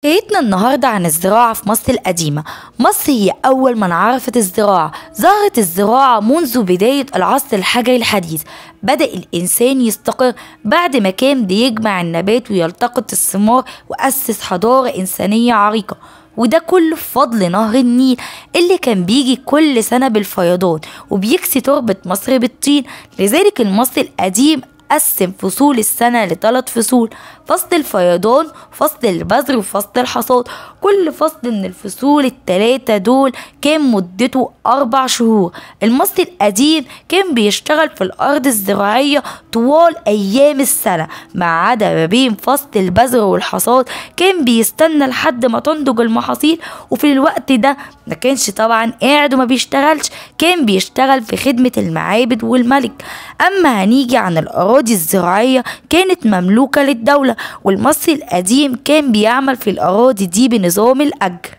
حكايتنا النهاردة عن الزراعة في مصر القديمة. مصر هي أول من عرفت الزراعة. ظهرت الزراعة منذ بداية العصر الحجري الحديث. بدأ الإنسان يستقر بعد ما كان بيجمع النبات ويلتقط الثمار، وأسس حضارة إنسانية عريقة. وده كله بفضل نهر النيل اللي كان بيجي كل سنة بالفيضان وبيكسي تربة مصر بالطين. لذلك المصري القديم قسم فصول السنة ل3 فصول: فصل الفيضان، فصل البذر، وفصل الحصاد. كل فصل من الفصول ال3 دول كان مدته 4 شهور. المصري القديم كان بيشتغل في الأرض الزراعية طوال أيام السنة، ما عدا ما بين فصل البذر والحصاد كان بيستنى لحد ما تنضج المحاصيل. وفي الوقت ده ما كانش طبعا قاعد وما بيشتغلش، كان بيشتغل في خدمة المعابد والملك. أما هنيجي عن الأراضي الزراعية، كانت مملوكة للدولة، والمصري القديم كان بيعمل في الأراضي دي بنظام الأجر.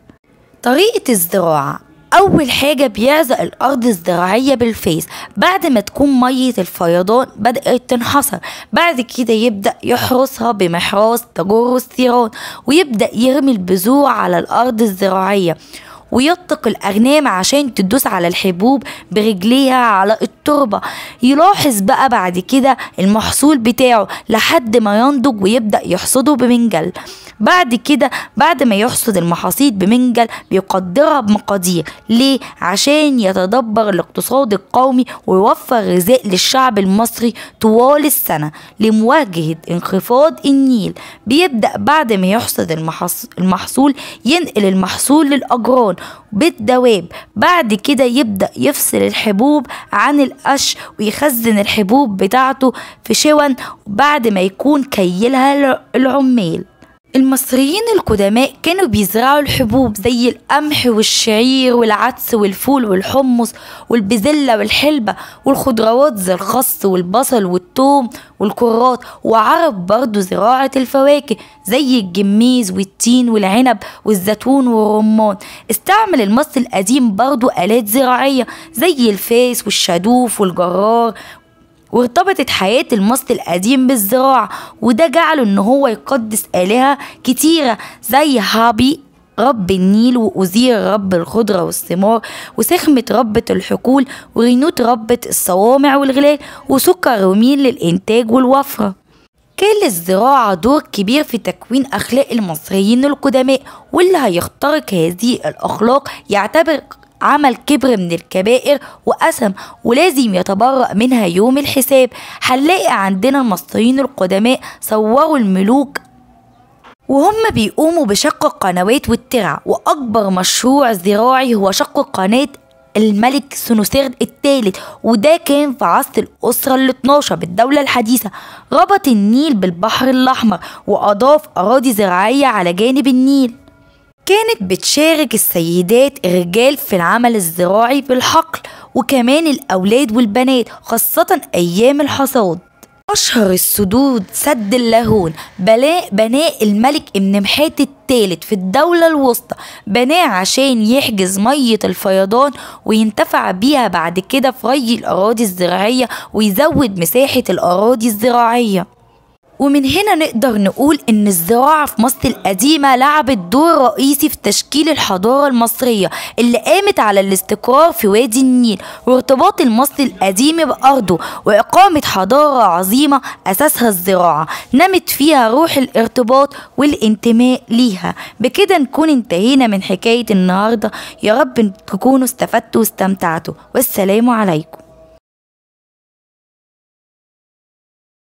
طريقة الزراعة: أول حاجة بيعزق الأرض الزراعية بالفيس بعد ما تكون مية الفيضان بدأت تنحصر. بعد كده يبدأ يحرسها بمحراث تجر الثيران، ويبدأ يرمي البذور على الأرض الزراعية، ويطلق الأغنام عشان تدوس على الحبوب برجليها على التربة. يلاحظ بقى بعد كده المحصول بتاعه لحد ما ينضج ويبدأ يحصده بمنجل. بعد كده بعد ما يحصد المحاصيل بمنجل بيقدرها بمقادير. ليه؟ عشان يتدبر الاقتصاد القومي ويوفر غذاء للشعب المصري طوال السنة لمواجهة انخفاض النيل. بيبدأ بعد ما يحصد المحصول ينقل المحصول للأجران بالدواب. بعد كده يبدأ يفصل الحبوب عن القش ويخزن الحبوب بتاعته في شون بعد ما يكون كيلها العمال. المصريين القدماء كانوا بيزرعوا الحبوب زي القمح والشعير والعدس والفول والحمص والبزلة والحلبة، والخضروات زي الخس والبصل والثوم والكرات. وعرف برضو زراعة الفواكه زي الجميز والتين والعنب والزيتون والرمان. استعمل المصري القديم برضو آلات زراعية زي الفاس والشادوف والجرار. وارتبطت حياة المصري القديم بالزراعة، وده جعله ان هو يقدس آلهة كتيرة زي هابي رب النيل، وأوزير رب الخضرة والثمار، وسخمة ربة الحقول، ورينوت ربة الصوامع والغلال، وسكر ومين للإنتاج والوفرة. كان للزراعة دور كبير في تكوين أخلاق المصريين القدماء، واللي هيخترق هذه الأخلاق يعتبر عمل كبر من الكبائر وأثم، ولازم يتبرأ منها يوم الحساب. هنلاقي عندنا المصريين القدماء صوروا الملوك وهم بيقوموا بشق القنوات والترع، وأكبر مشروع زراعي هو شق قناة الملك سنوسرد الثالث، وده كان في عصر الأسرة ال12 بالدولة الحديثة. ربط النيل بالبحر الأحمر وأضاف أراضي زراعية على جانب النيل. كانت بتشارك السيدات الرجال في العمل الزراعي بالحقل، وكمان الأولاد والبنات خاصة أيام الحصاد. أشهر السدود سد اللاهون بناه الملك امنمحات الثالث في الدولة الوسطى. بناه عشان يحجز مية الفيضان وينتفع بيها بعد كده في ري الأراضي الزراعية ويزود مساحة الأراضي الزراعية. ومن هنا نقدر نقول إن الزراعة في مصر القديمة لعبت دور رئيسي في تشكيل الحضارة المصرية اللي قامت على الاستقرار في وادي النيل وارتباط المصري القديم بأرضه، وإقامة حضارة عظيمة أساسها الزراعة نمت فيها روح الارتباط والانتماء ليها. بكده نكون انتهينا من حكاية النهاردة. يا رب تكونوا استفدتوا واستمتعتوا، والسلام عليكم.